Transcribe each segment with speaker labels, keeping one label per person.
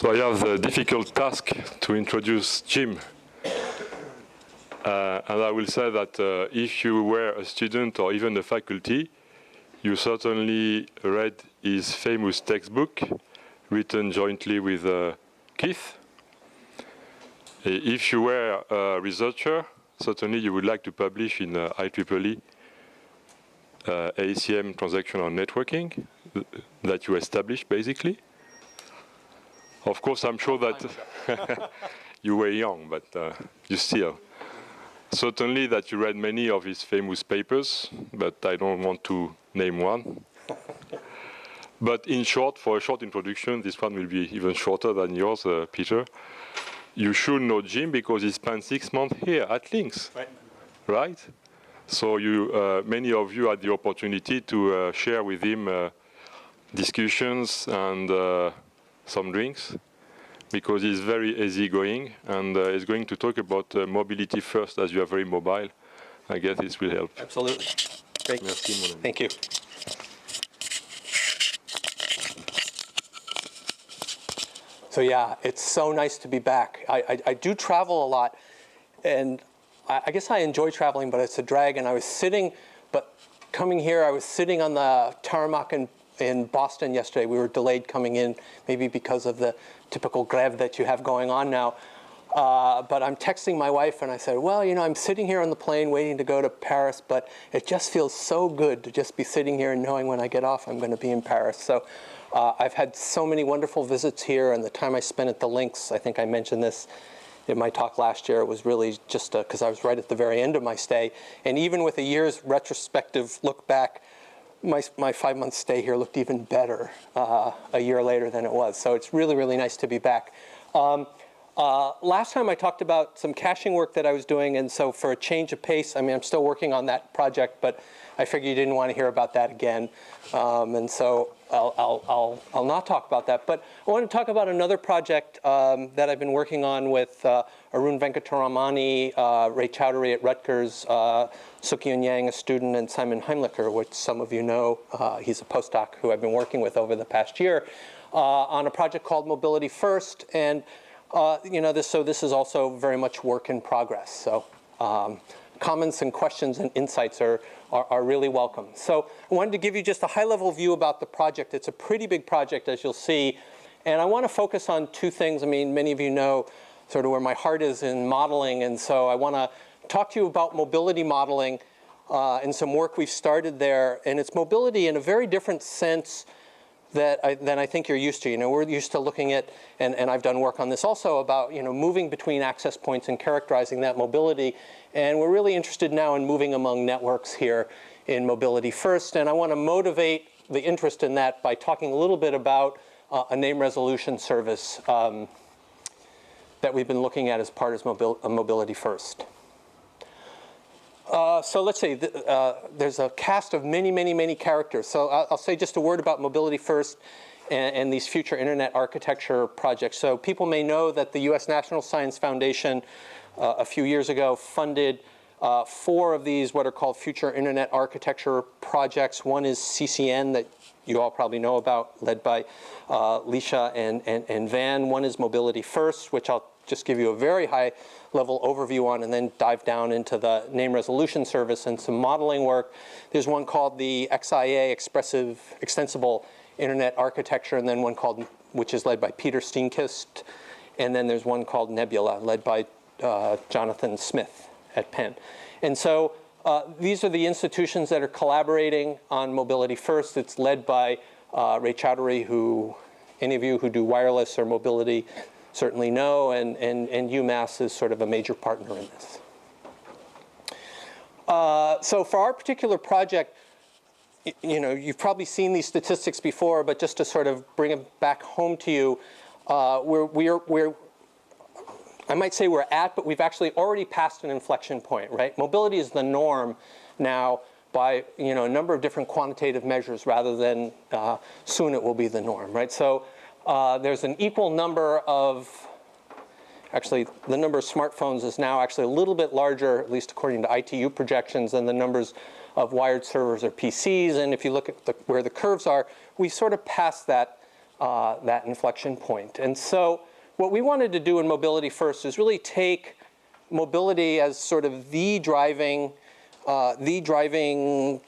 Speaker 1: So I have the difficult task to introduce Jim. And I will say that if you were a student or even a faculty, you certainly read his famous textbook written jointly with Keith. If you were a researcher, certainly you would like to publish in IEEE ACM transactional networking that you established, basically. Of course, I'm sure that you were young, but you still. Certainly that you read many of his famous papers, but I don't want to name one. But in short, for a short introduction, this one will be even shorter than yours, Peter. You should know Jim because he spent 6 months here at Links, right? So many of you had the opportunity to share with him discussions and some drinks, because he's very easygoing and is going to talk about mobility first, as you are very mobile. I guess this will help.
Speaker 2: Absolutely. Great.
Speaker 1: Merci, mon ami.
Speaker 2: Thank you. So yeah, it's so nice to be back. I do travel a lot, and I guess I enjoy traveling, but it's a drag. And I was sitting, but coming here, I was sitting on the tarmac in Boston yesterday. We were delayed coming in, maybe because of the typical grève that you have going on now. But I'm texting my wife, and I said, well, you know, I'm sitting here on the plane waiting to go to Paris, but it just feels so good to just be sitting here and knowing when I get off I'm going to be in Paris. So I've had so many wonderful visits here, and the time I spent at the Links, I think I mentioned this in my talk last year, it was really just because I was right at the very end of my stay. And even with a year's retrospective look back, my 5-month stay here looked even better a year later than it was. So it's really, really nice to be back. Last time I talked about some caching work that I was doing, and so for a change of pace, I mean, I'm still working on that project, but I figured you didn't want to hear about that again. And so I'll not talk about that. But I want to talk about another project that I've been working on with Arun Venkataramani, Ray Chowdhury at Rutgers, Suk-Yun Yang, a student, and Simon Heimlicher, which some of you know. He's a postdoc who I've been working with over the past year on a project called Mobility First. And you know, this is also very much work in progress. So comments and questions and insights are really welcome. So I wanted to give you just a high-level view about the project. It's a pretty big project, as you'll see. And I want to focus on two things. I mean, many of you know sort of where my heart is in modeling. And so I want to talk to you about mobility modeling and some work we've started there. And it's mobility in a very different sense than I think you're used to. You know, we're used to looking at, and I've done work on this also, about, you know, moving between access points and characterizing that mobility. And we're really interested now in moving among networks here in Mobility First. And I want to motivate the interest in that by talking a little bit about a name resolution service that we've been looking at as part of Mobility First. So let's say there's a cast of many, many, many characters. So I'll say just a word about Mobility First and these future internet architecture projects. So people may know that the US National Science Foundation a few years ago funded 4 of these what are called future internet architecture projects. One is CCN that you all probably know about, led by Lisha and Van. One is Mobility First, which I'll just give you a very high-level overview on, and then dive down into the name resolution service and some modeling work. There's one called the XIA, Extensible Internet Architecture, and then one called, which is led by Peter Steenkist, and then there's one called Nebula, led by Jonathan Smith at Penn. And so these are the institutions that are collaborating on Mobility First. It's led by Ray Chowdhury, who any of you who do wireless or mobility certainly know, and UMass is sort of a major partner in this. So for our particular project, you know, you've probably seen these statistics before, but just to sort of bring it back home to you, I might say we're at, but we've actually already passed an inflection point, right? Mobility is the norm now by, you know, a number of different quantitative measures rather than soon it will be the norm, right? So there's an equal number of, actually the number of smartphones is now actually a little bit larger, at least according to ITU projections, than the numbers of wired servers or PCs. And if you look at where the curves are, we sort of passed that that inflection point. And so what we wanted to do in Mobility First is really take mobility as sort of the driving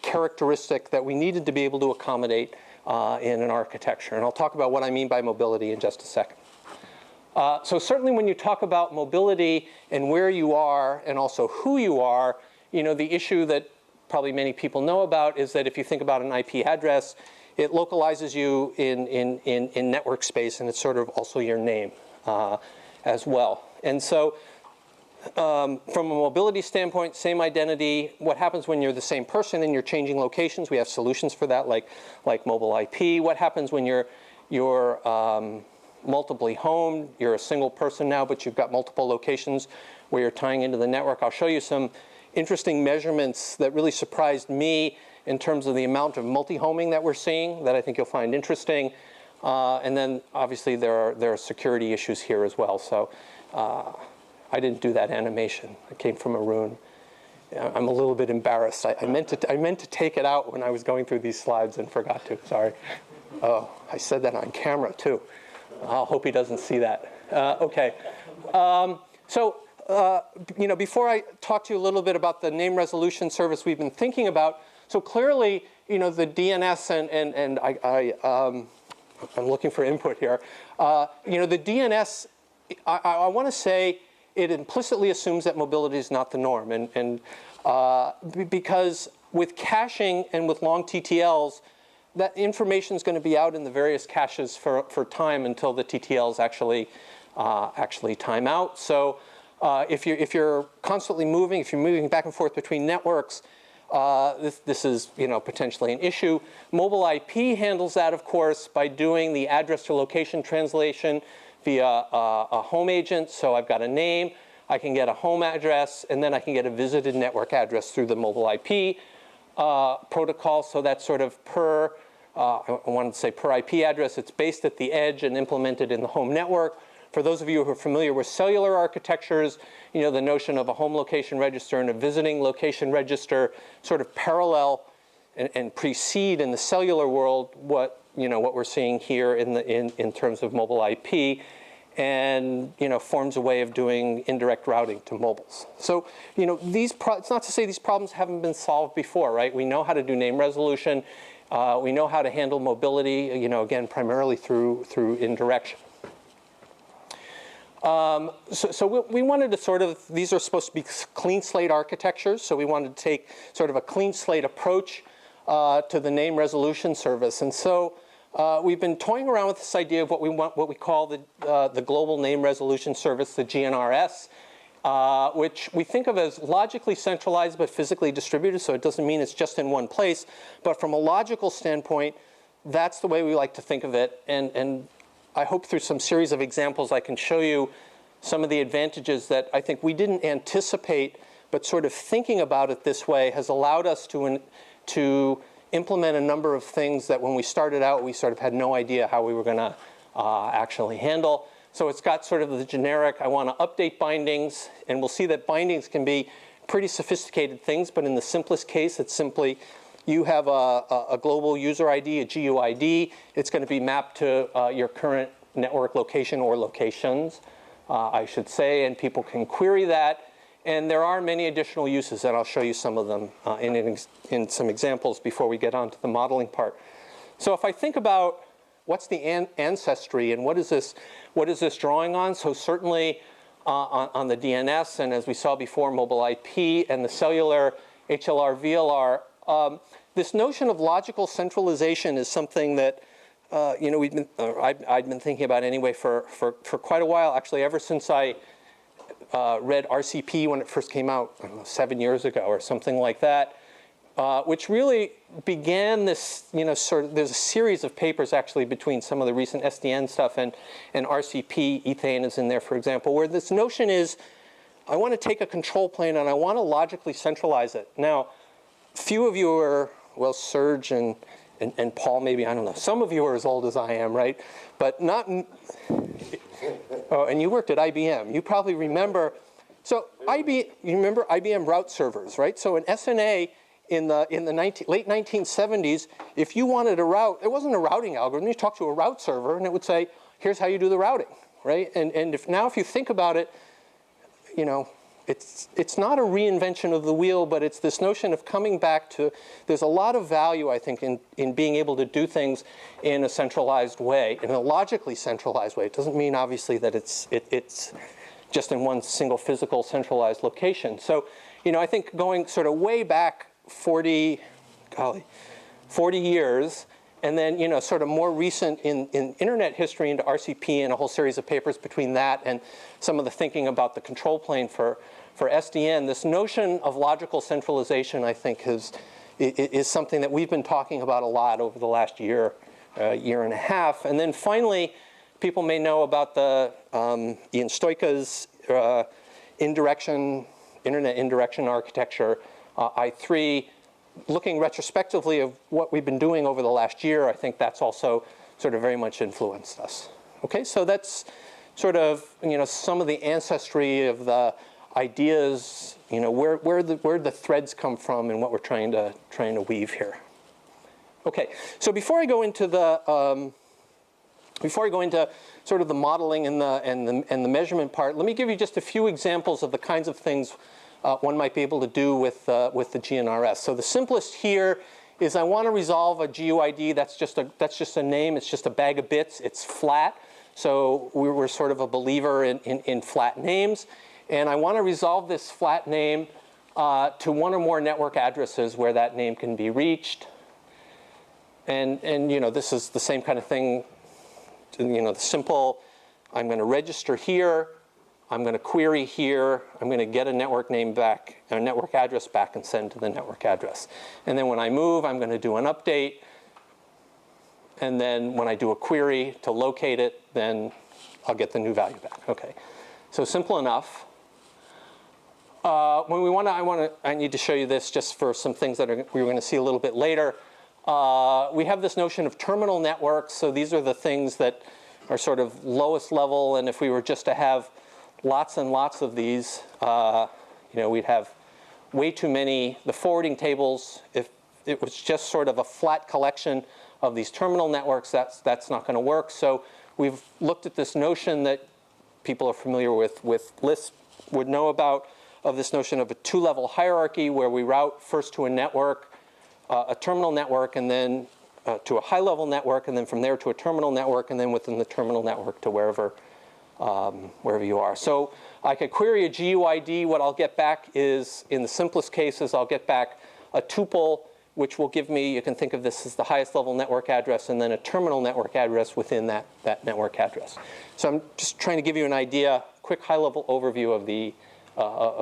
Speaker 2: characteristic that we needed to be able to accommodate in an architecture. And I'll talk about what I mean by mobility in just a second. So certainly when you talk about mobility and where you are and also who you are, the issue that probably many people know about is that if you think about an IP address, it localizes you in network space, and it's sort of also your name as well. And so from a mobility standpoint, same identity. What happens when you're the same person and you're changing locations? We have solutions for that, like mobile IP. What happens when you're multiply homed? You're a single person now, but you've got multiple locations where you're tying into the network. I'll show you some interesting measurements that really surprised me in terms of the amount of multi-homing that we're seeing that I think you'll find interesting. And then obviously there are security issues here as well. So I didn't do that animation. It came from Arun. I'm a little bit embarrassed. I meant to take it out when I was going through these slides and forgot to. Sorry. Oh, I said that on camera too. I hope he doesn't see that. Okay. Before I talk to you a little bit about the name resolution service we've been thinking about, so clearly, the DNS and I'm looking for input here. The DNS, I want to say it implicitly assumes that mobility is not the norm, and because with caching and with long TTLs, that information is going to be out in the various caches for time until the TTLs actually time out. So if you're constantly moving, if you're moving back and forth between networks, this is potentially an issue. Mobile IP handles that, of course, by doing the address to location translation via a home agent. So I've got a name, I can get a home address, and then I can get a visited network address through the mobile IP protocol. So that's sort of I wanted to say per IP address. It's based at the edge and implemented in the home network. For those of you who are familiar with cellular architectures, the notion of a home location register and a visiting location register sort of parallel and precede in the cellular world what we're seeing here in terms of mobile IP, and forms a way of doing indirect routing to mobiles. So it's not to say these problems haven't been solved before, right? We know how to do name resolution. We know how to handle mobility, again, primarily through indirection. So we wanted to these are supposed to be clean slate architectures, so we wanted to take sort of a clean slate approach to the name resolution service. And so we've been toying around with this idea of what we call the global name resolution service, the GNRS, which we think of as logically centralized but physically distributed, so it doesn't mean it's just in one place. But from a logical standpoint, that's the way we like to think of it. And I hope through some series of examples I can show you some of the advantages that I think we didn't anticipate, but sort of thinking about it this way has allowed us to implement a number of things that when we started out, we sort of had no idea how we were going to actually handle. So it's got sort of the generic, I want to update bindings, and we'll see that bindings can be pretty sophisticated things, but in the simplest case, it's simply you have a global user ID, a GUID. It's going to be mapped to your current network location or locations, I should say, and people can query that. And there are many additional uses, and I'll show you some of them in some examples before we get on to the modeling part. So if I think about what's the ancestry and what is this drawing on? So certainly on the DNS, and as we saw before, mobile IP and the cellular HLR, VLR, this notion of logical centralization is something that I've been thinking about anyway for quite a while. Actually, ever since I read RCP when it first came out, I don't know, 7 years ago or something like that, which really began this, there's a series of papers actually between some of the recent SDN stuff and RCP. Ethane is in there, for example, where this notion is, I want to take a control plane and I want to logically centralize it. Now, few of you are, well, Serge and Paul, maybe, I don't know. Some of you are as old as I am, right? But not, oh, and you worked at IBM. You probably remember, so you remember IBM route servers, right? So an SNA in the late 1970s, if you wanted a route, it wasn't a routing algorithm. You talk to a route server, and it would say, here's how you do the routing, right? And if you think about it, it's not a reinvention of the wheel, but it's this notion of coming back to, there's a lot of value, I think, in being able to do things in a centralized way, in a logically centralized way. It doesn't mean, obviously, that it's just in one single physical centralized location. So, I think going sort of way back 40 years, and then, sort of more recent in internet history into RCP and a whole series of papers between that and some of the thinking about the control plane for SDN, this notion of logical centralization, I think, is something that we've been talking about a lot over the last year and a half. And then finally, people may know about the Ian Stoika's internet indirection architecture, I3. Looking retrospectively of what we've been doing over the last year, I think that's also sort of very much influenced us. Okay, so that's sort of some of the ancestry of the ideas, where the threads come from and what we're trying to weave here. Okay, so before I go into sort of the modeling and the measurement part, let me give you just a few examples of the kinds of things one might be able to do with the GNRS. So the simplest here is I want to resolve a GUID. That's just a name. It's just a bag of bits. It's flat. So we're sort of a believer in flat names. And I want to resolve this flat name to one or more network addresses where that name can be reached. And this is the same kind of thing. The simple, I'm going to register here. I'm going to query here. I'm going to get a network name back, a network address back, and send to the network address. And then when I move, I'm going to do an update. And then when I do a query to locate it, then I'll get the new value back. Okay, so simple enough. When I need to show you this just for some things that we're going to see a little bit later. We have this notion of terminal networks. So these are the things that are sort of lowest level. And if we were just to have lots and lots of these, we'd have way too many. The forwarding tables, if it was just sort of a flat collection of these terminal networks, that's not going to work. So we've looked at this notion that people are familiar with Lisp would know about, of this notion of a two-level hierarchy where we route first to a network, a terminal network, and then to a high-level network, and then from there to a terminal network, and then within the terminal network to wherever you are. So I could query a GUID. What I'll get back is, in the simplest cases, I'll get back a tuple, which will give me, you can think of this as the highest level network address, and then a terminal network address within that network address. So I'm just trying to give you an idea, quick high-level overview of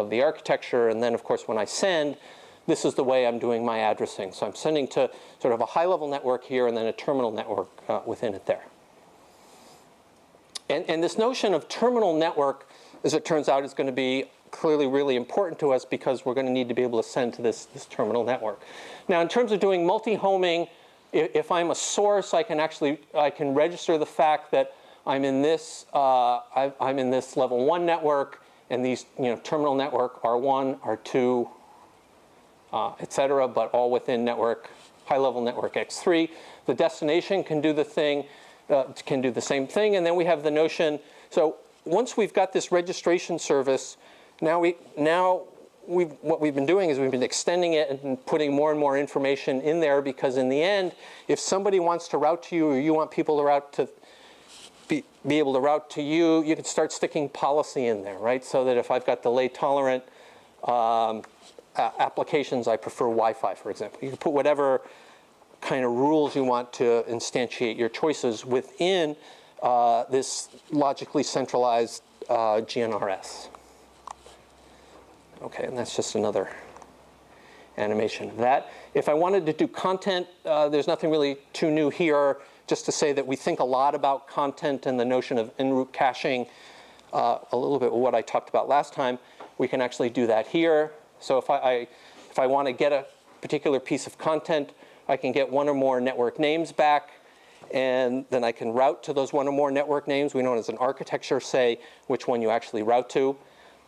Speaker 2: the architecture. And then, of course, when I send, this is the way I'm doing my addressing. So I'm sending to sort of a high-level network here and then a terminal network within it there. And this notion of terminal network, as it turns out, is going to be clearly really important to us because we're going to need to be able to send to this terminal network. Now, in terms of doing multi-homing, if I'm a source, I can register the fact that I'm in this level 1 network, and these terminal network R1, R2, et cetera, but all within network high-level network X3. The destination can do the same thing, and then we have the notion. So once we've got this registration service, what we've been doing is we've been extending it and putting more and more information in there, because in the end, if somebody wants to route to you, or you want people to be able to route to you, you can start sticking policy in there, right? So that if I've got delay tolerant applications, I prefer Wi-Fi, for example. You can put whatever kind of rules you want to instantiate your choices within this logically centralized GNRS. Okay, and that's just another animation of that. If I wanted to do content, there's nothing really too new here, just to say that we think a lot about content and the notion of en route caching, a little bit of what I talked about last time. We can actually do that here. So if I want to get a particular piece of content, I can get one or more network names back, and then I can route to those one or more network names. We know it as an architecture, say which one you actually route to.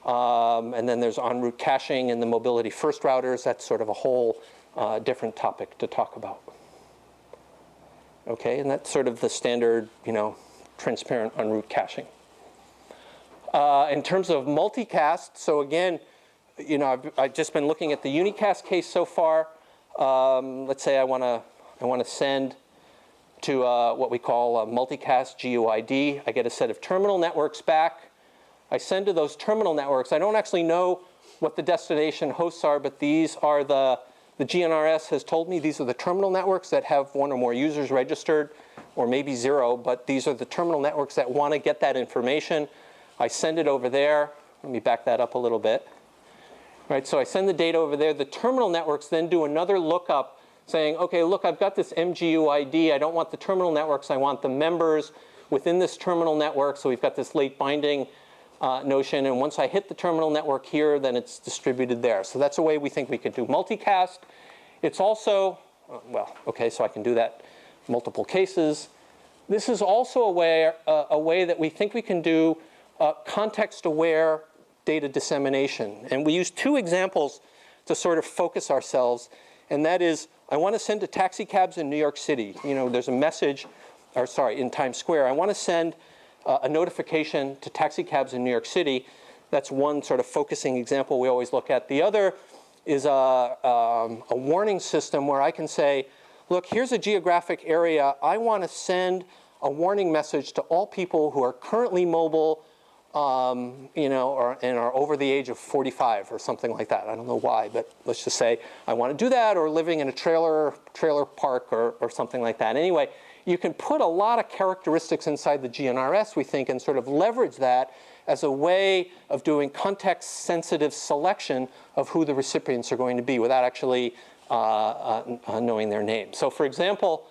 Speaker 2: And then there's en route caching and the mobility first routers. That's sort of a whole different topic to talk about. Okay, and that's sort of the standard, transparent en route caching. In terms of multicast, so again, I've just been looking at the unicast case so far. Let's say I want to send to what we call a multicast GUID. I get a set of terminal networks back. I send to those terminal networks. I don't actually know what the destination hosts are, but these are the GNRS has told me these are the terminal networks that have one or more users registered, or maybe zero, but these are the terminal networks that want to get that information. I send it over there. Let me back that up a little bit. Right, so I send the data over there. The terminal networks then do another lookup saying, okay, look, I've got this MGUID. I don't want the terminal networks. I want the members within this terminal network. So we've got this late binding notion. And once I hit the terminal network here, then it's distributed there. So that's a way we think we could do multicast. It's also, well, okay, so I can do that multiple cases. This is also a way that we think we can do context-aware data dissemination. And we use two examples to sort of focus ourselves. And that is, I want to send to taxi cabs in New York City. There's a message, or sorry, in Times Square. I want to send a notification to taxi cabs in New York City. That's one sort of focusing example we always look at. The other is a warning system where I can say, look, here's a geographic area. I want to send a warning message to all people who are currently mobile, and are over the age of 45 or something like that. I don't know why, but let's just say I want to do that, or living in a trailer park or something like that. Anyway, you can put a lot of characteristics inside the GNRS, we think, and sort of leverage that as a way of doing context-sensitive selection of who the recipients are going to be without actually knowing their name. So for example,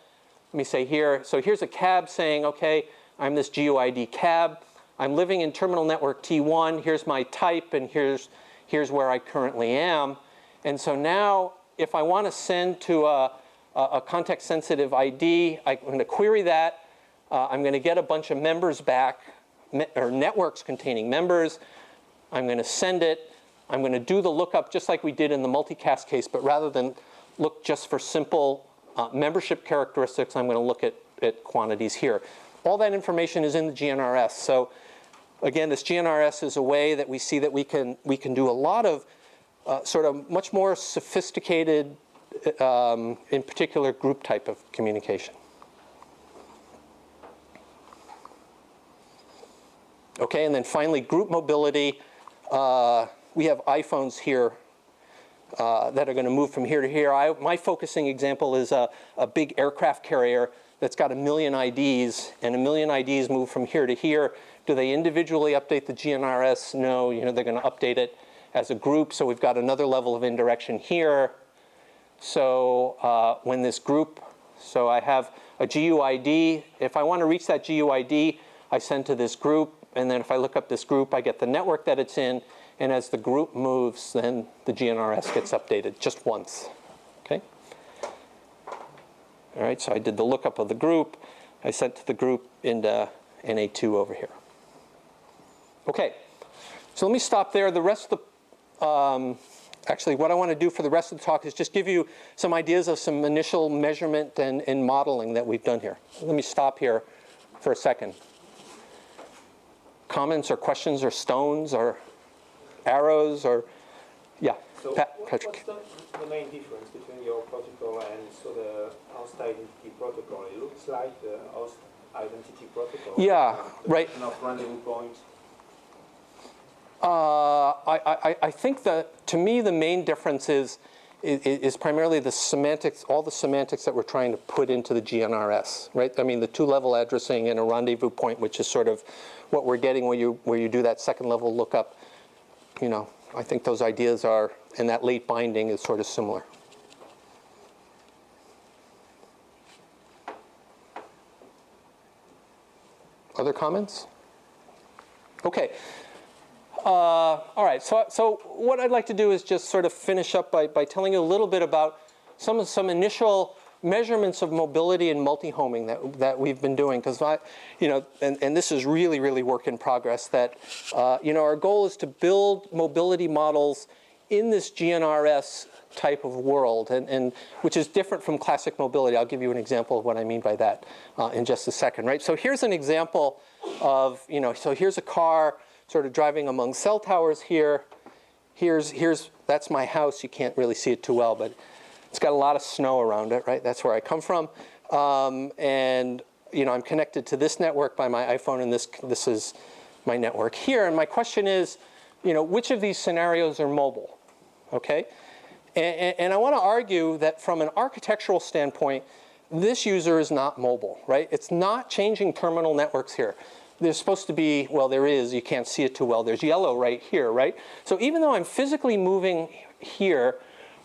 Speaker 2: let me say here, so here's a cab saying, okay, I'm this GUID cab. I'm living in terminal network T1. Here's my type, and here's where I currently am. And so now, if I want to send to a context-sensitive ID, I'm going to query that. I'm going to get a bunch of members back, or networks containing members. I'm going to send it. I'm going to do the lookup just like we did in the multicast case, but rather than look just for simple membership characteristics, I'm going to look at quantities here. All that information is in the GNRS. So again, this GNRS is a way that we see that we can do a lot of sort of much more sophisticated, in particular, group type of communication. Okay, and then finally, group mobility. We have iPhones here that are going to move from here to here. My focusing example is a big aircraft carrier that's got 1 million IDs, and 1 million IDs move from here to here. Do they individually update the GNRS? No, they're going to update it as a group. So we've got another level of indirection here. So when this group, so I have a GUID. If I want to reach that GUID, I send to this group. And then if I look up this group, I get the network that it's in. And as the group moves, then the GNRS gets updated just once. Okay? All right, so I did the lookup of the group. I sent to the group into NA2 over here. Okay, so let me stop there. The rest of the, actually what I want to do for the rest of the talk is just give you some ideas of some initial measurement and modeling that we've done here. Let me stop here for a second. Comments or questions or stones or arrows or, yeah,
Speaker 3: so
Speaker 2: Patrick.
Speaker 3: What's the main difference between your protocol and the host identity protocol? It looks like the host identity protocol.
Speaker 2: Yeah, right.
Speaker 3: Enough rendezvous points.
Speaker 2: I think that, to me, the main difference is primarily the semantics, all the semantics that we're trying to put into the GNRS, right? I mean, the two-level addressing and a rendezvous point, which is sort of what we're getting when you do that second-level lookup. I think those ideas are, and that late binding is sort of similar. Other comments? Okay. All right. So what I'd like to do is just sort of finish up by telling you a little bit about some initial measurements of mobility and multi-homing that we've been doing, because and this is really work in progress. That our goal is to build mobility models in this GNRS type of world, and which is different from classic mobility. I'll give you an example of what I mean by that in just a second, right? So here's an example of, so here's a car sort of driving among cell towers here. That's my house. You can't really see it too well, but it's got a lot of snow around it, right? That's where I come from. And I'm connected to this network by my iPhone, and this is my network here. And my question is, which of these scenarios are mobile? Okay? And I want to argue that from an architectural standpoint, this user is not mobile, right? It's not changing terminal networks here. There's supposed to be, well, there is, you can't see it too well. There's yellow right here, right? So even though I'm physically moving here,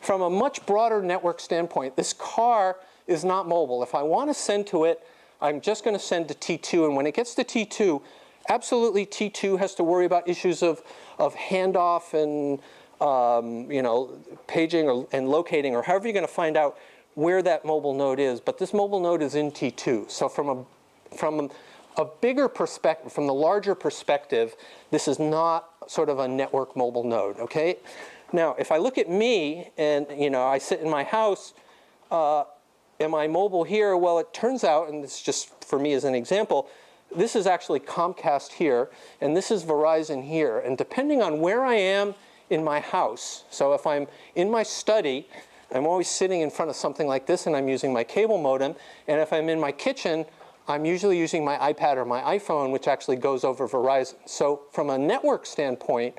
Speaker 2: from a much broader network standpoint, this car is not mobile. If I want to send to it, I'm just going to send to T2. And when it gets to T2, absolutely T2 has to worry about issues of handoff and paging and locating, or however you're going to find out where that mobile node is. But this mobile node is in T2. So from a bigger perspective, from the larger perspective, this is not sort of a network mobile node, okay? Now, if I look at me and, I sit in my house, am I mobile here? Well, it turns out, and this is just for me as an example, this is actually Comcast here, and this is Verizon here. And depending on where I am in my house, so if I'm in my study, I'm always sitting in front of something like this, and I'm using my cable modem. And if I'm in my kitchen, I'm usually using my iPad or my iPhone, which actually goes over Verizon. So from a network standpoint,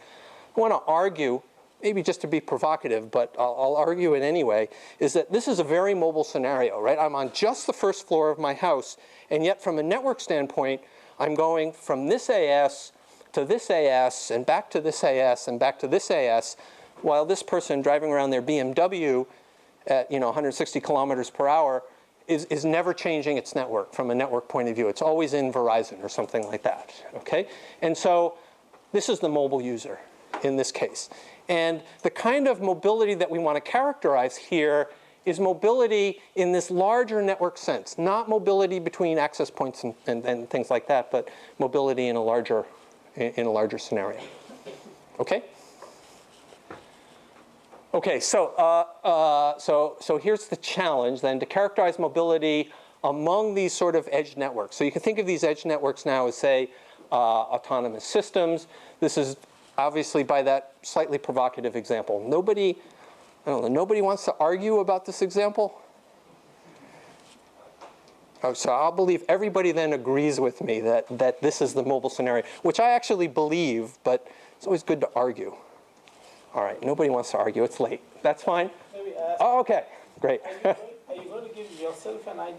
Speaker 2: I want to argue, maybe just to be provocative, but I'll argue it anyway, is that this is a very mobile scenario, right? I'm on just the first floor of my house, and yet from a network standpoint, I'm going from this AS to this AS, and back to this AS, and back to this AS, while this person driving around their BMW at 160 kilometers per hour is never changing its network from a network point of view. It's always in Verizon or something like that, okay? And so this is the mobile user in this case. And the kind of mobility that we want to characterize here is mobility in this larger network sense, not mobility between access points and things like that, but mobility in a larger scenario. Okay? Okay, so here's the challenge then, to characterize mobility among these sort of edge networks. So you can think of these edge networks now as, say, autonomous systems. This is obviously by that slightly provocative example. Nobody wants to argue about this example? Oh, so I'll believe everybody then agrees with me that this is the mobile scenario, which I actually believe, but it's always good to argue. All right, nobody wants to argue. It's late. That's fine.
Speaker 3: Maybe ask,
Speaker 2: oh, okay, great.
Speaker 3: Are you going to give yourself an ID?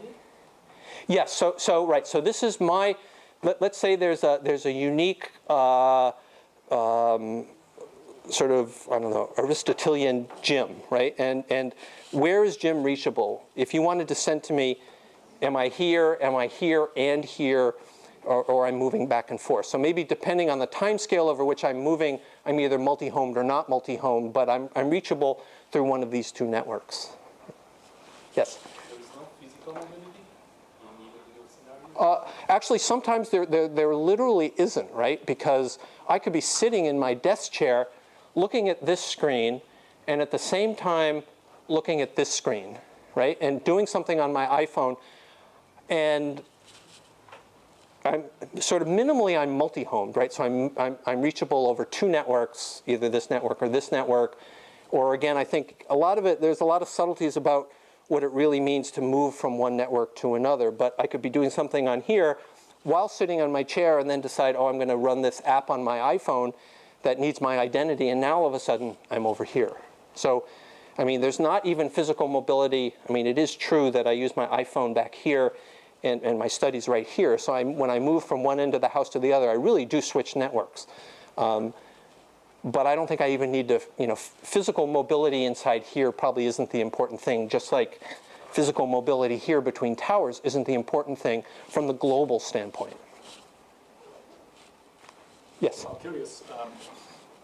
Speaker 2: Yes. So right. So this is my. Let's say there's a unique sort of, I don't know, Aristotelian Jim, right? And where is Jim reachable? If you wanted to send to me, am I here and here, or I'm moving back and forth. So maybe depending on the time scale over which I'm moving, I'm either multi-homed or not multi-homed, but I'm reachable through one of these two networks. Yes?
Speaker 4: There is no physical mobility in either of those scenarios?
Speaker 2: Actually, sometimes there literally isn't, right? Because I could be sitting in my desk chair looking at this screen and at the same time looking at this screen, right? And doing something on my iPhone. And I'm sort of minimally, I'm multi-homed, right? So I'm reachable over two networks, either this network or this network. Or again, I think a lot of it, there's a lot of subtleties about what it really means to move from one network to another. But I could be doing something on here while sitting on my chair and then decide, oh, I'm going to run this app on my iPhone that needs my identity. And now all of a sudden, I'm over here. So, I mean, there's not even physical mobility. I mean, it is true that I use my iPhone back here and my studies right here. So when I move from one end of the house to the other, I really do switch networks. But I don't think I even need to, physical mobility inside here probably isn't the important thing, just like physical mobility here between towers isn't the important thing from the global standpoint. Yes?
Speaker 4: I'm curious,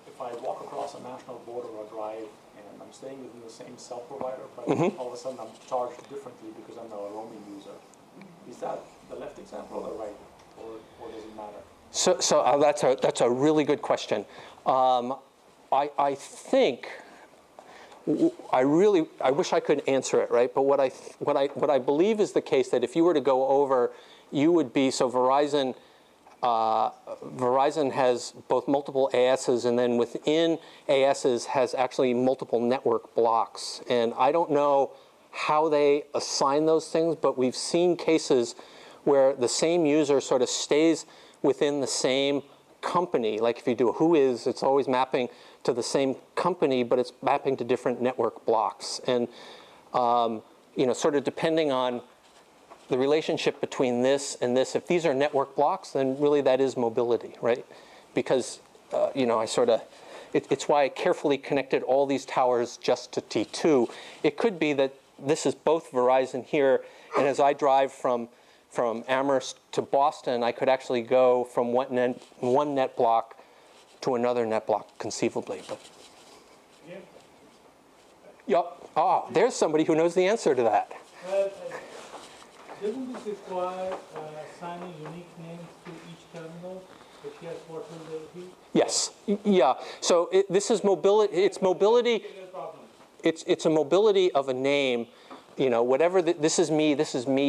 Speaker 4: if I walk across a national border or drive and I'm staying within the same cell provider, but all of a sudden I'm charged differently because I'm now a roaming user. Is that the left example or the right, or does it matter?
Speaker 2: So that's a really good question. I think I wish I could answer it, right? But what I believe is the case, that if you were to go over, you would be, so Verizon has both multiple ASs, and then within ASs has actually multiple network blocks. And I don't know how they assign those things, but we've seen cases where the same user sort of stays within the same company. Like if you do a whois, it's always mapping to the same company, but it's mapping to different network blocks. And sort of depending on the relationship between this and this, if these are network blocks, then really that is mobility, right? Because it's why I carefully connected all these towers just to T2. It could be that this is both Verizon here, and as I drive from Amherst to Boston, I could actually go from one net block to another net block, conceivably. But yep. There's somebody who knows the answer to that.
Speaker 5: Doesn't this require assigning unique names to each terminal? If yes, what will they be?
Speaker 2: Yes. Yeah. So this is mobility. It's mobility. It's a mobility of a name. Whatever. This is me.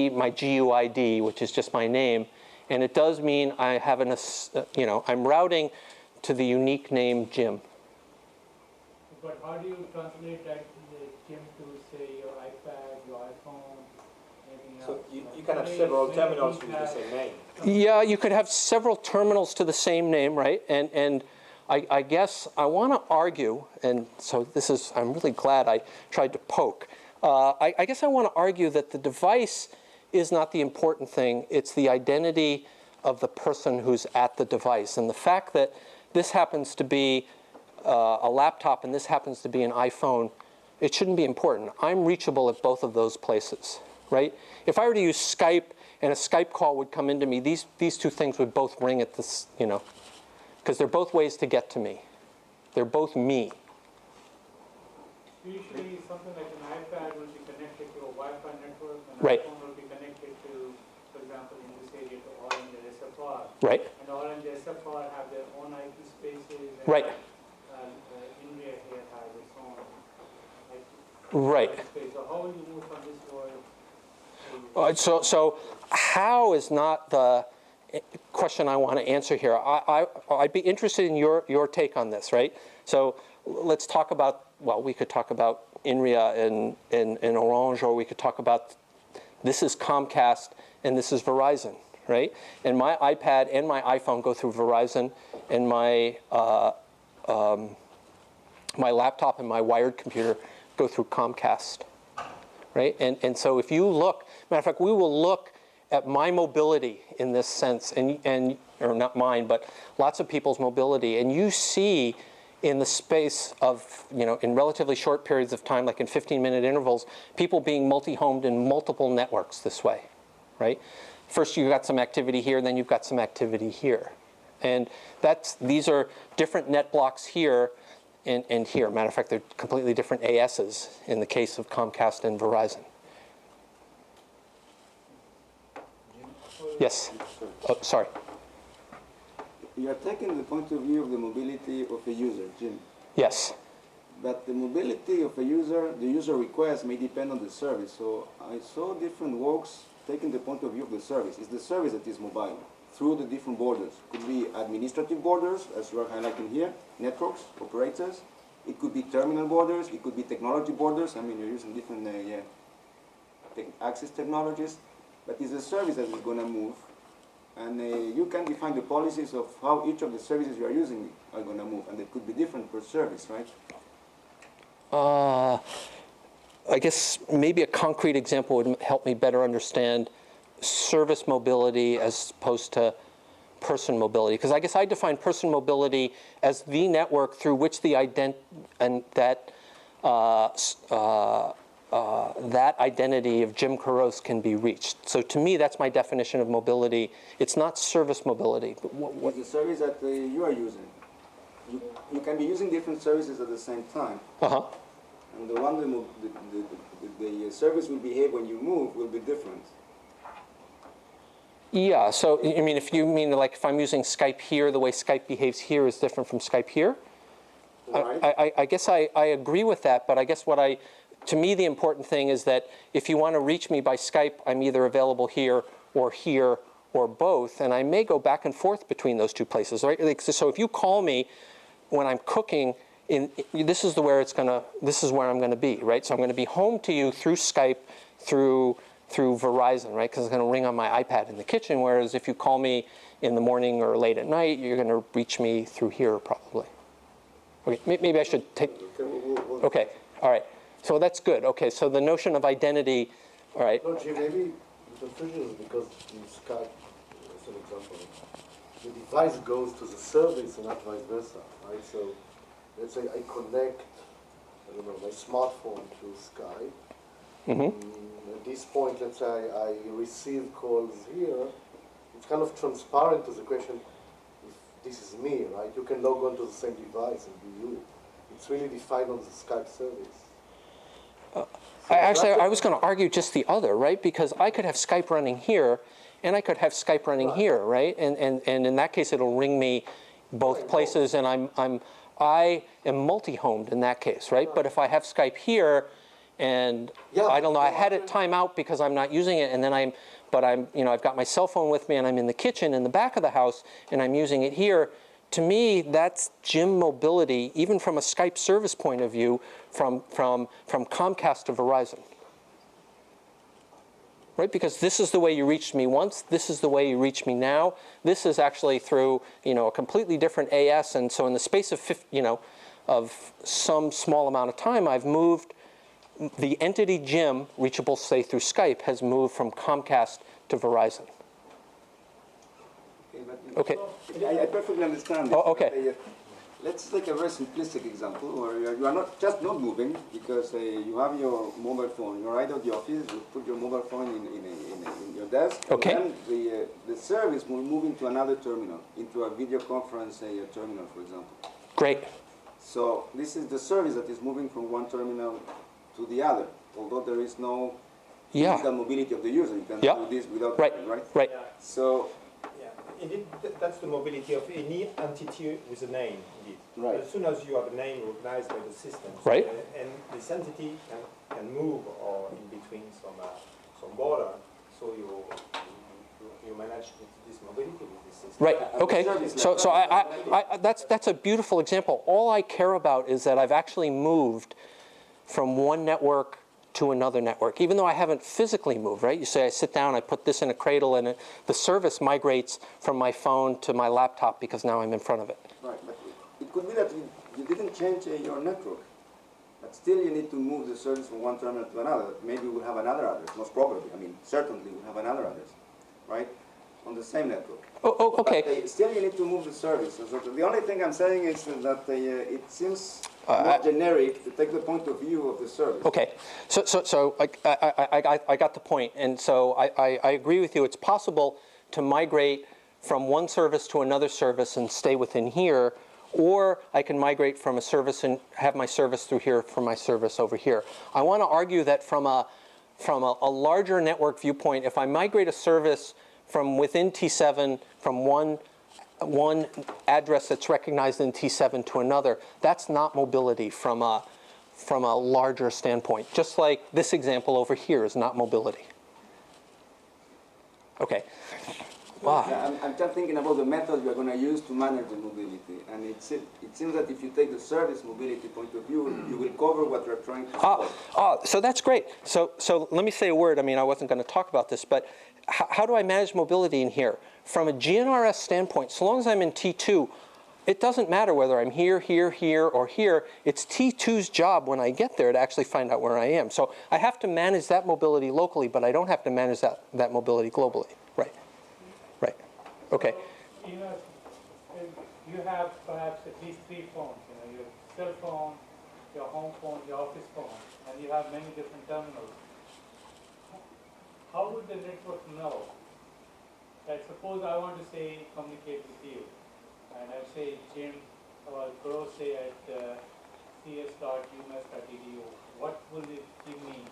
Speaker 2: My GUID, which is just my name, and it does mean I have I'm routing to the unique name Jim.
Speaker 5: But how do you translate that Jim to, say, your iPad, your iPhone?
Speaker 3: So you can have several terminals with the same name.
Speaker 2: Yeah, you could have several terminals to the same name, right? And I guess I want to argue, and so I'm really glad I tried to poke. I guess I want to argue that the device is not the important thing. It's the identity of the person who's at the device. And the fact that this happens to be a laptop and this happens to be an iPhone, it shouldn't be important. I'm reachable at both of those places, right? If I were to use Skype and a Skype call would come into me, these two things would both ring at this, because they're both ways to get to me. They're both me.
Speaker 5: Usually something like an iPad will be connected to a Wi-Fi network, and
Speaker 2: Right.
Speaker 5: iPhone will be connected to, for example, in this area, to Orange and SFR.
Speaker 2: Right.
Speaker 5: And Orange and SFR have their own IP spaces. And,
Speaker 2: Right.
Speaker 5: India here has its own
Speaker 2: Right.
Speaker 5: space. So how will you move from this world?
Speaker 2: So how is not the question I want to answer here. I'd be interested in your take on this, right? So let's talk about, well, we could talk about INRIA and Orange, or we could talk about this is Comcast and this is Verizon, right? And my iPad and my iPhone go through Verizon, and my my laptop and my wired computer go through Comcast, right? And so if you look, matter of fact, we will look at my mobility in this sense, or not mine, but lots of people's mobility, and you see in the space of, in relatively short periods of time, like in 15-minute intervals, people being multi-homed in multiple networks this way, right? First you've got some activity here, then you've got some activity here. And these are different net blocks here and here. Matter of fact, they're completely different ASs in the case of Comcast and Verizon. Yes? Oh, sorry.
Speaker 6: You are taking the point of view of the mobility of a user, Jim.
Speaker 2: Yes.
Speaker 6: But the mobility of a user, the user request may depend on the service. So I saw different works taking the point of view of the service. It's the service that is mobile through the different borders. It could be administrative borders, as you are highlighting here, networks, operators. It could be terminal borders. It could be technology borders. I mean, you're using different access technologies. But it's the service that is going to move. And you can define the policies of how each of the services you are using are going to move. And it could be different per service, right?
Speaker 2: I guess maybe a concrete example would help me better understand service mobility as opposed to person mobility. Because I guess I define person mobility as the network through which the that identity of Jim Caros can be reached. So to me, that's my definition of mobility. It's not service mobility. But what
Speaker 6: the service that you are using. You can be using different services at the same time.
Speaker 2: Uh-huh.
Speaker 6: And the one the service will behave when you move will be different.
Speaker 2: Yeah, so I mean, if you mean like if I'm using Skype here, the way Skype behaves here is different from Skype here?
Speaker 6: Right.
Speaker 2: I guess I agree with that, but I guess to me, the important thing is that if you want to reach me by Skype, I'm either available here or both, and I may go back and forth between those two places, right? Like, so if you call me when I'm cooking, this is where I'm going to be, right? So I'm going to be home to you through Skype, through Verizon, right? Because it's going to ring on my iPad in the kitchen. Whereas if you call me in the morning or late at night, you're going to reach me through here probably. Okay, maybe I should take. Okay, all right. So that's good. Okay, so the notion of identity, all right.
Speaker 7: No, Jim, maybe the confusion is because in Skype, as an example, the device goes to the service and not vice versa, right? So let's say I connect, I don't know, my smartphone to Skype. At this point, let's say I receive calls here. It's kind of transparent to the question if this is me, right? You can log on to the same device and be you. It's really defined on the Skype service.
Speaker 2: I was going to argue just the other, right? Because I could have Skype running here, and I could have Skype running here, right? And in that case, it'll ring me both places, and I am multi-homed in that case, right? But if I have Skype here, and I don't know, I had it time out because I'm not using it, and then I've got my cell phone with me, and I'm in the kitchen in the back of the house, and I'm using it here. To me, that's Jim mobility, even from a Skype service point of view, from Comcast to Verizon. Right? Because this is the way you reached me once. This is the way you reach me now. This is actually through a completely different AS. And so in the space of some small amount of time, I've moved the entity Jim, reachable say through Skype, has moved from Comcast to Verizon. Okay.
Speaker 6: I perfectly understand.
Speaker 2: Oh, okay.
Speaker 6: Let's take a very simplistic example where you are not moving because you have your mobile phone. You're right at the office. You put your mobile phone in your desk.
Speaker 2: Okay.
Speaker 6: And then the service will move into another terminal, into a video conference terminal, for example.
Speaker 2: Great.
Speaker 6: So this is the service that is moving from one terminal to the other, although there is no physical mobility of the user. You can do this without
Speaker 2: right.
Speaker 6: Right.
Speaker 3: Yeah.
Speaker 6: So.
Speaker 3: Indeed, that's the mobility of any entity with a name, indeed.
Speaker 6: Right.
Speaker 3: As soon as you have a name recognized by the system,
Speaker 2: right.
Speaker 3: And this entity can move or in between some border, so you manage this mobility with this system.
Speaker 2: Right. Okay. So that's a beautiful example. All I care about is that I've actually moved from one network to another network, even though I haven't physically moved, right? You say I sit down, I put this in a cradle, and the service migrates from my phone to my laptop because now I'm in front of it.
Speaker 6: Right, but it could be that you didn't change your network, but still you need to move the service from one terminal to another. Maybe we'll have another address, most probably. I mean, certainly we'll have another address, right? On the same network.
Speaker 2: Oh, okay.
Speaker 6: But still you need to move the service. So the only thing I'm saying is that it seems more generic to take the point of view of the service.
Speaker 2: Okay, so I got the point, and so I agree with you. It's possible to migrate from one service to another service and stay within here, or I can migrate from a service and have my service through here from my service over here. I want to argue that from a larger network viewpoint, if I migrate a service from within T7 from one address that's recognized in T7 to another, that's not mobility from a larger standpoint. Just like this example over here is not mobility. Okay. Wow.
Speaker 6: Yeah, I'm just thinking about the methods we are going to use to manage the mobility. And it seems that if you take the service mobility point of view, you will cover what you're trying to solve.
Speaker 2: So that's great. So let me say a word. I mean, I wasn't going to talk about this, but how do I manage mobility in here? From a GNRS standpoint, so long as I'm in T2, it doesn't matter whether I'm here, or here. It's T2's job when I get there to actually find out where I am. So I have to manage that mobility locally, but I don't have to manage that mobility globally. Right. Right. Okay.
Speaker 5: So, you have perhaps at least 3 phones. Your cell phone, your home phone, your office phone, and you have many different terminals. How would the network know? Like suppose I want to say communicate with you, and I say Jim or Grow say at cs.umass.edu. What will it give me?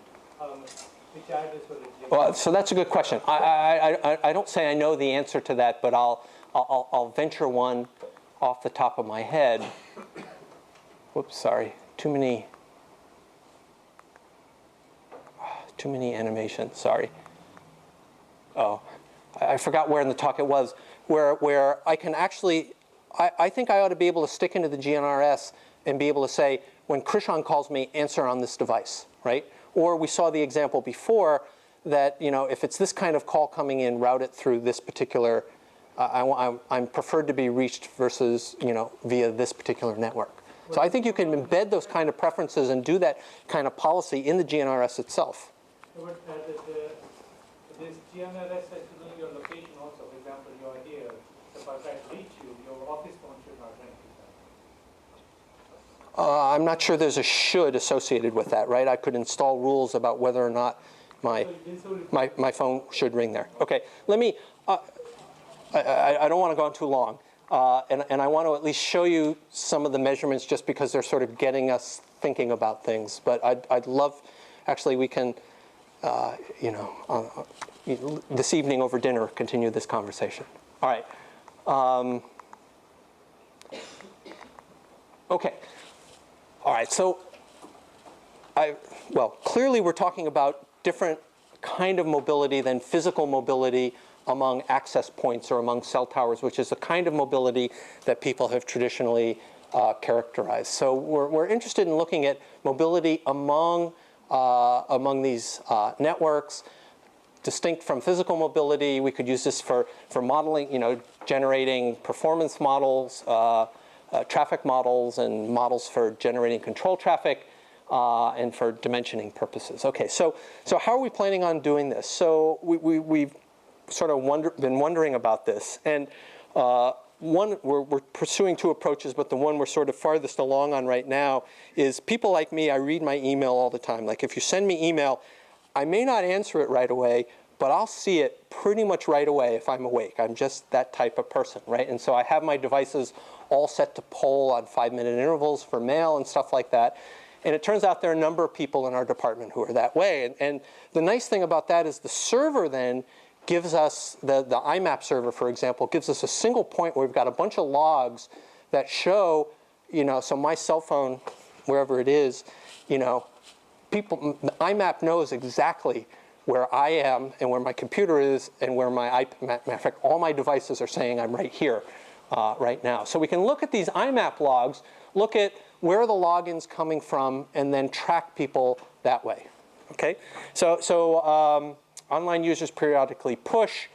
Speaker 5: Which address will it give?
Speaker 2: Well, so that's a good question. I don't say I know the answer to that, but I'll venture one off the top of my head. whoops, sorry, too many animations, sorry. Oh, I forgot where in the talk it was, where I can actually, I think I ought to be able to stick into the GNRS and be able to say, when Krishan calls me, answer on this device, right? Or we saw the example before that, if it's this kind of call coming in, route it through this particular, I'm preferred to be reached versus, via this particular network. So I think you can embed those kind of preferences and do that kind of policy in the GNRS itself.
Speaker 5: But this GNRS has to know your location also. For example, you are here. If I try to reach you, your office phone should not ring.
Speaker 2: I'm not sure there's a should associated with that, right? I could install rules about whether or not my phone should ring there. Okay, let me, I don't want to go on too long. And I want to at least show you some of the measurements just because they're sort of getting us thinking about things. But I'd love, actually we can, this evening over dinner, continue this conversation. All right. Okay. All right, so clearly we're talking about different kind of mobility than physical mobility among access points or among cell towers, which is the kind of mobility that people have traditionally characterized. So we're interested in looking at mobility among these networks, distinct from physical mobility. We could use this for modeling, generating performance models, traffic models, and models for generating control traffic, and for dimensioning purposes. Okay, so how are we planning on doing this? So we've sort of been wondering about this, and we're pursuing two approaches, but the one we're sort of farthest along on right now is people like me. I read my email all the time. Like if you send me email, I may not answer it right away, but I'll see it pretty much right away if I'm awake. I'm just that type of person, right? And so I have my devices all set to poll on 5-minute intervals for mail and stuff like that. And it turns out there are a number of people in our department who are that way. And the nice thing about that is the server then gives us, the IMAP server, for example, gives us a single point where we've got a bunch of logs that show, so my cell phone, wherever it is, IMAP knows exactly where I am and where my computer is and where matter of fact, all my devices are saying I'm right here right now. So we can look at these IMAP logs, look at where are the logins coming from, and then track people that way. Okay, so online users periodically push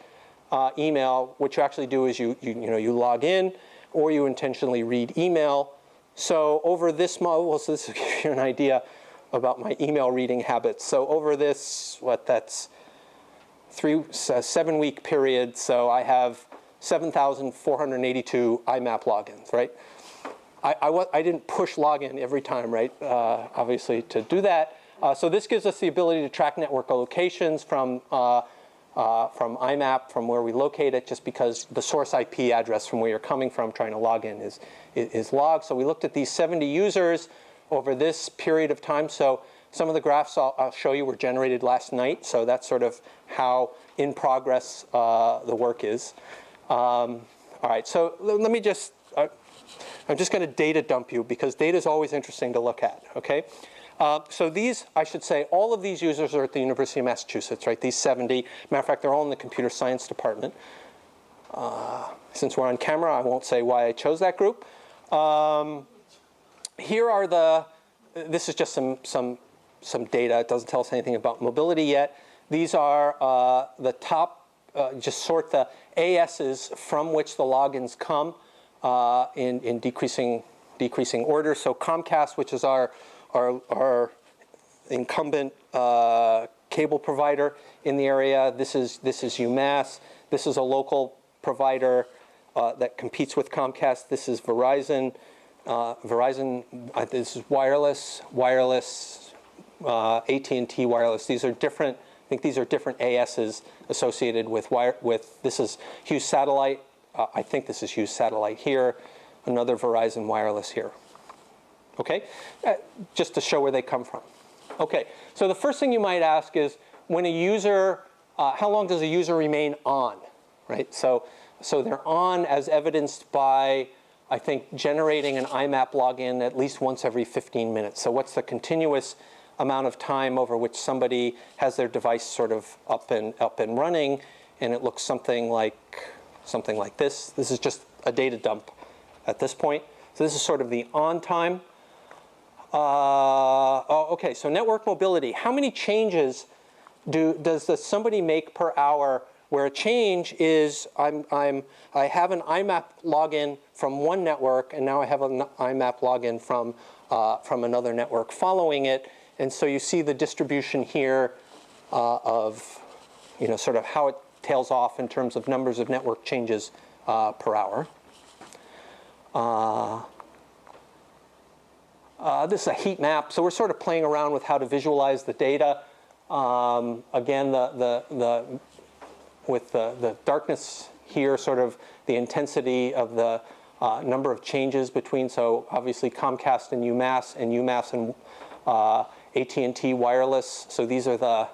Speaker 2: email. What you actually do is you log in, or you intentionally read email. So over this model, so this will give you an idea about my email reading habits. So over this, that's 7-week period. So I have 7,482 IMAP logins, right? I didn't push login every time, right? Obviously, to do that. So this gives us the ability to track network locations from IMAP, from where we locate it, just because the source IP address from where you're coming from trying to log in is logged. So we looked at these 70 users over this period of time. So some of the graphs I'll show you were generated last night. So that's sort of how in progress the work is. All right, so let me just, I'm just going to data dump you because data is always interesting to look at, okay? So these, I should say, all of these users are at the University of Massachusetts, right? These 70. Matter of fact, they're all in the computer science department. Since we're on camera, I won't say why I chose that group. Here are this is just some data. It doesn't tell us anything about mobility yet. These are the top, just sort the ASs from which the logins come in decreasing order. So Comcast, which is our incumbent cable provider in the area. This is UMass. This is a local provider that competes with Comcast. This is Verizon. This is wireless, AT&T wireless. These are different. I think these are different ASs associated with this is Hughes Satellite. I think this is Hughes Satellite here. Another Verizon wireless here. Okay, just to show where they come from. Okay, so the first thing you might ask is when a user, how long does a user remain on, right? So they're on as evidenced by I think, generating an IMAP login at least once every 15 minutes. So what's the continuous amount of time over which somebody has their device sort of up and running, and it looks something like this. This is just a data dump at this point. So this is sort of the on time. Okay, so network mobility. How many changes does somebody make per hour, where a change is I have an IMAP login from one network, and now I have an IMAP login from another network following it. And so you see the distribution here of sort of how it tails off in terms of numbers of network changes per hour. This is a heat map, so we're sort of playing around with how to visualize the data. Again, with the darkness here, sort of the intensity of the number of changes between, so obviously Comcast and UMass and AT&T wireless. So these are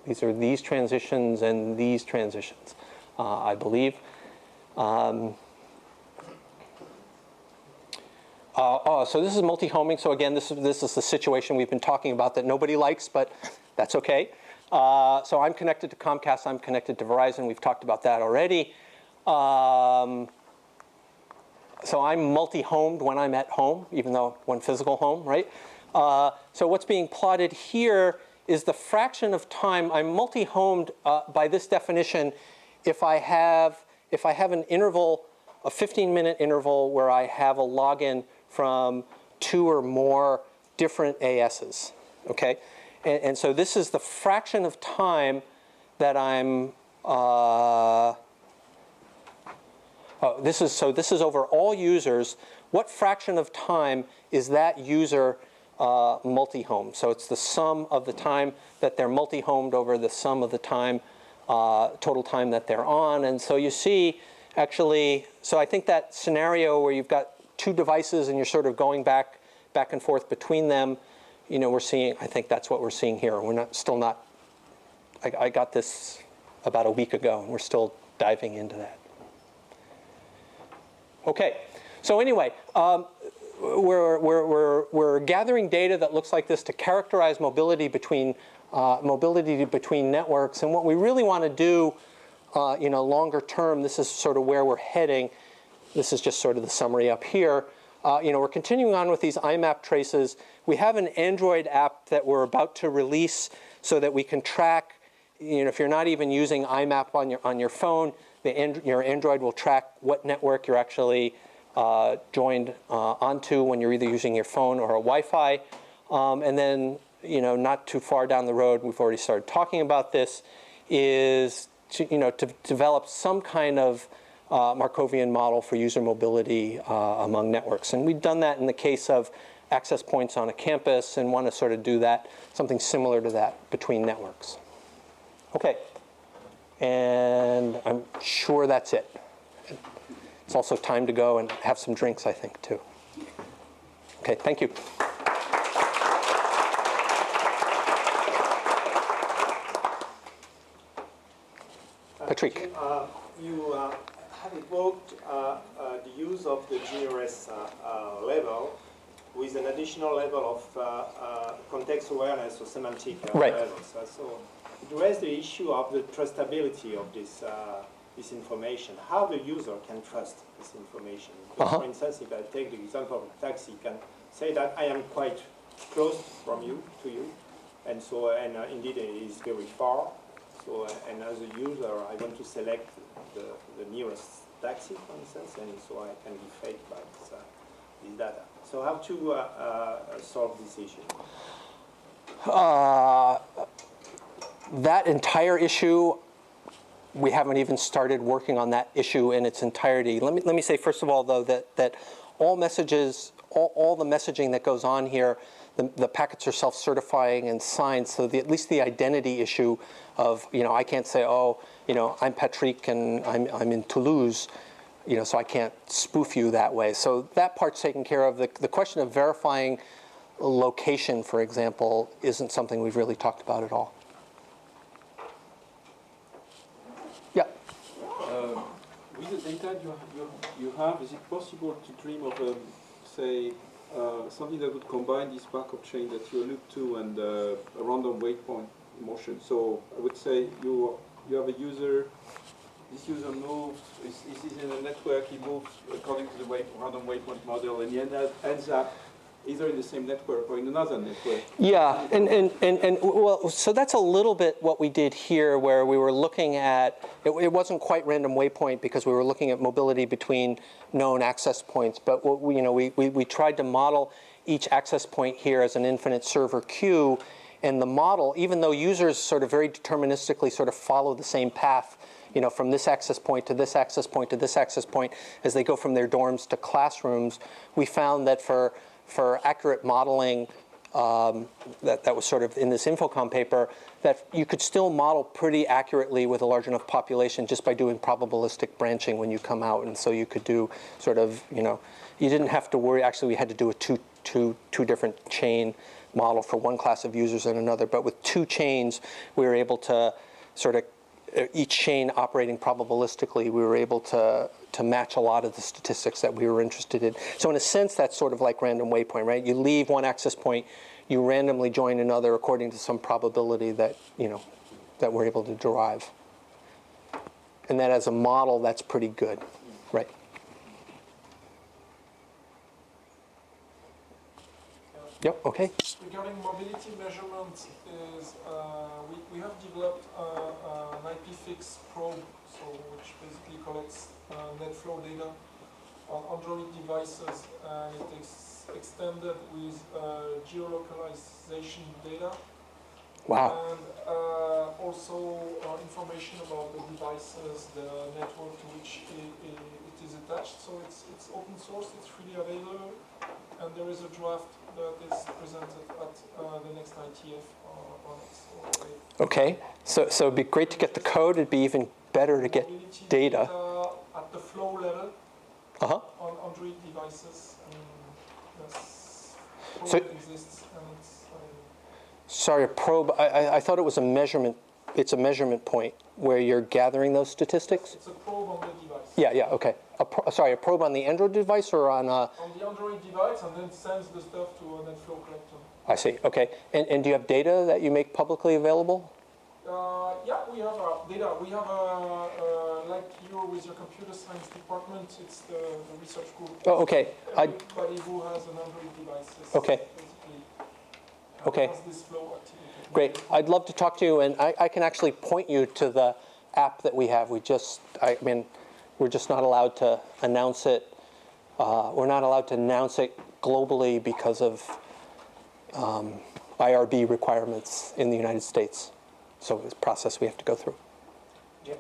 Speaker 2: these transitions and these transitions, I believe. So this is multi-homing. So again, this is the situation we've been talking about that nobody likes, but that's okay. So I'm connected to Comcast. I'm connected to Verizon. We've talked about that already. So I'm multi-homed when I'm at home, even though one physical home, right? So what's being plotted here is the fraction of time. I'm multi-homed by this definition if I have an interval, a 15-minute interval where I have a login from 2 or more different ASs, okay? And so this is the fraction of time that I'm, this is over all users. What fraction of time is that user multi-home? So it's the sum of the time that they're multi-homed over the sum of the time, total time that they're on. And so you see, actually, so I think that scenario where you've got 2 devices and you're sort of going back and forth between them, we're seeing, I think that's what we're seeing here. We're still not, I got this about a week ago, and we're still diving into that. Okay, so anyway, we're gathering data that looks like this to characterize mobility between networks. And what we really want to do, longer term, this is sort of where we're heading. This is just sort of the summary up here. We're continuing on with these IMAP traces. We have an Android app that we're about to release so that we can track, if you're not even using IMAP on your phone, your Android will track what network you're actually joined onto when you're either using your phone or a Wi-Fi. And then, not too far down the road, we've already started talking about this, is to develop some kind of Markovian model for user mobility among networks. And we've done that in the case of access points on a campus, and want to sort of do that, something similar to that between networks. Okay, and I'm sure that's it. It's also time to go and have some drinks, I think, too. Okay, thank you. Patrick.
Speaker 3: You have evoked the use of the GRS level with an additional level of context awareness or semantic awareness. So it raises the issue of the trustability of this information, how the user can trust this information. For instance, if I take the example of a taxi, you can say that I am quite close to you, and so indeed it is very far. So and as a user, I want to select the nearest taxi, for instance, and so I can be faked by this data. So how to solve this issue? That
Speaker 2: entire issue, we haven't even started working on that issue in its entirety. Let me say, first of all, though, that all messages, all the messaging that goes on here, the packets are self-certifying and signed, so at least the identity issue of, I can't say, I'm Patrick and I'm in Toulouse, so I can't spoof you that way. So that part's taken care of. The question of verifying location, for example, isn't something we've really talked about at all. Yeah?
Speaker 6: With the
Speaker 8: data you have, is it possible to dream of, say, something that would combine this backup chain that you allude to and a random waypoint motion? So I would say you have a user, this user moves, is in a network, he moves according to the random waypoint model, and he ends up either in the same network or in another network.
Speaker 2: Yeah, and well, so that's a little bit what we did here, where we were looking at, it wasn't quite random waypoint because we were looking at mobility between known access points, but what we tried to model each access point here as an infinite server queue, and the model, even though users sort of very deterministically sort of follow the same path, from this access point to this access point to this access point, as they go from their dorms to classrooms, we found that for accurate modeling, that was sort of in this Infocom paper, that you could still model pretty accurately with a large enough population just by doing probabilistic branching when you come out. And so you could do sort of, you didn't have to worry. Actually, we had to do a two different chain model for one class of users and another. But with two chains, we were able to sort of, each chain operating probabilistically, we were able to match a lot of the statistics that we were interested in. So in a sense, that's sort of like random waypoint, right? You leave one access point, you randomly join another according to some probability that, that we're able to derive. And that as a model, that's pretty good, right? Yep, okay.
Speaker 9: Regarding mobility measurement, we have developed an IPFix probe, which basically collects net flow data on Android devices, and it is extended with geolocalization data.
Speaker 2: Wow.
Speaker 9: And also information about the devices, the network to which it is attached. So it's open source, it's freely available, and there is a draft that is presented at the next ITF on it. So
Speaker 2: okay, so it'd be great to get the code. It'd be even better to get data
Speaker 9: at the flow level on Android devices. Yes, probe exists, and it's.
Speaker 2: Sorry, a probe. I thought it was a measurement. It's a measurement point where you're gathering those statistics.
Speaker 9: It's a probe on the device.
Speaker 2: Yeah, okay. Sorry, a probe on the Android device or on
Speaker 9: on the Android device, and then sends the stuff to a NetFlow collector.
Speaker 2: I see. Okay. And do you have data that you make publicly available?
Speaker 9: Yeah, we have data. We have like you're with your computer science department. It's the research group.
Speaker 2: Oh, okay.
Speaker 9: Everybody who has an Android device is
Speaker 2: okay. Okay.
Speaker 9: has this flow activity.
Speaker 2: Great. I'd love to talk to you, and I can actually point you to the app that we have. We're just not allowed to announce it. We're not allowed to announce it globally because of IRB requirements in the United States. So it's a process we have to go through.
Speaker 3: Do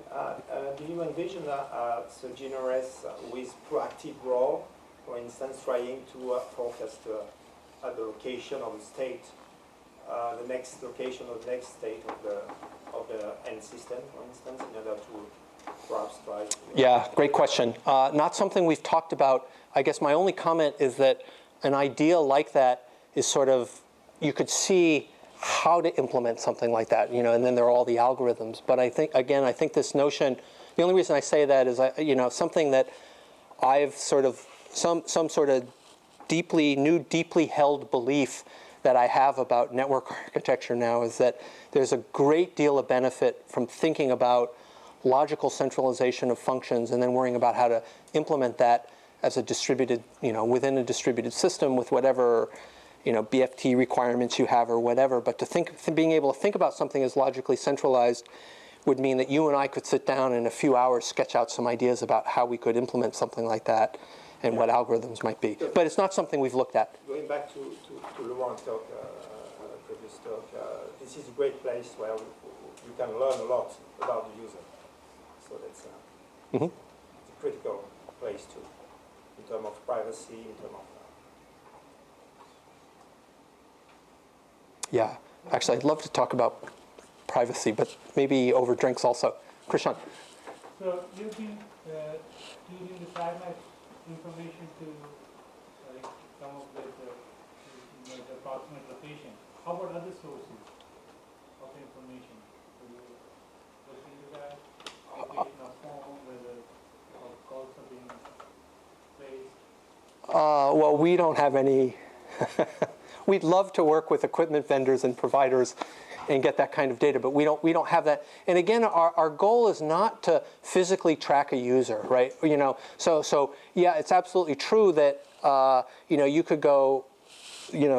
Speaker 3: you envision GNRS with proactive role, for instance, trying to forecast at the location of the state, the next location or the next state of the end system, for instance, in order to perhaps try to...
Speaker 2: Yeah, great question. Not something we've talked about. I guess my only comment is that an idea like that is sort of, you could see how to implement something like that, and then there are all the algorithms. But I think this notion, the only reason I say that is, something that I've sort of, some sort of deeply held belief that I have about network architecture now is that there's a great deal of benefit from thinking about logical centralization of functions and then worrying about how to implement that as a distributed, within a distributed system with whatever, BFT requirements you have or whatever. But being able to think about something as logically centralized would mean that you and I could sit down in a few hours, sketch out some ideas about how we could implement something like that and what algorithms might be. But it's not something we've looked at.
Speaker 3: Going back to Laurent's talk, previous talk, this is a great place where you can learn a lot about the user. So that's it's a critical place too, in terms of privacy, in terms of...
Speaker 2: Yeah, actually, I'd love to talk about privacy, but maybe over drinks also. Krishan.
Speaker 5: So you've been using the fragment information to come up with the approximate location. How about other sources of information? Do you look into that? Location of phone, whether call
Speaker 2: Well, we don't have any. We'd love to work with equipment vendors and providers and get that kind of data, but we don't have that. And again, our goal is not to physically track a user, right? So yeah, it's absolutely true that you could go,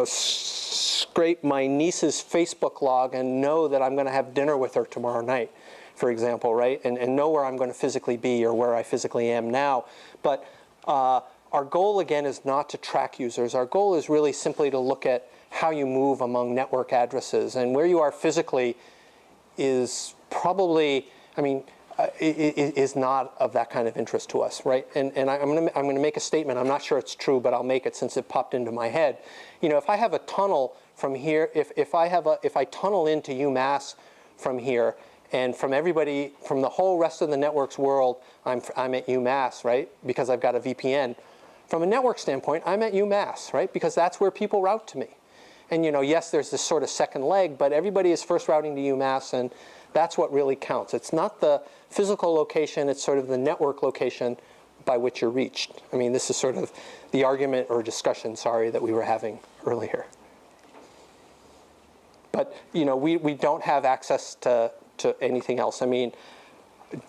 Speaker 2: scrape my niece's Facebook log and know that I'm going to have dinner with her tomorrow night, for example, right? And know where I'm going to physically be or where I physically am now. But our goal, again, is not to track users. Our goal is really simply to look at how you move among network addresses. And where you are physically is probably, is not of that kind of interest to us, right? And I'm going to make a statement. I'm not sure it's true, but I'll make it since it popped into my head. If I have a tunnel from here, if I tunnel into UMass from here, and from everybody, from the whole rest of the network's world, I'm at UMass, right? Because I've got a VPN. From a network standpoint, I'm at UMass, right? Because that's where people route to me. And yes, there's this sort of second leg, but everybody is first routing to UMass, and that's what really counts. It's not the physical location, it's sort of the network location by which you're reached. This is sort of the argument or discussion, that we were having earlier. But we don't have access to anything else.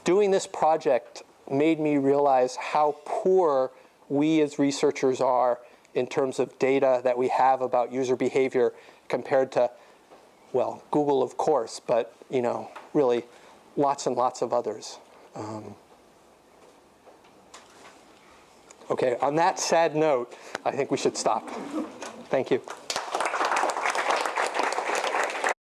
Speaker 2: Doing this project made me realize how poor we as researchers are in terms of data that we have about user behavior compared to, well, Google, of course, but really lots and lots of others. Okay, on that sad note, I think we should stop. Thank you.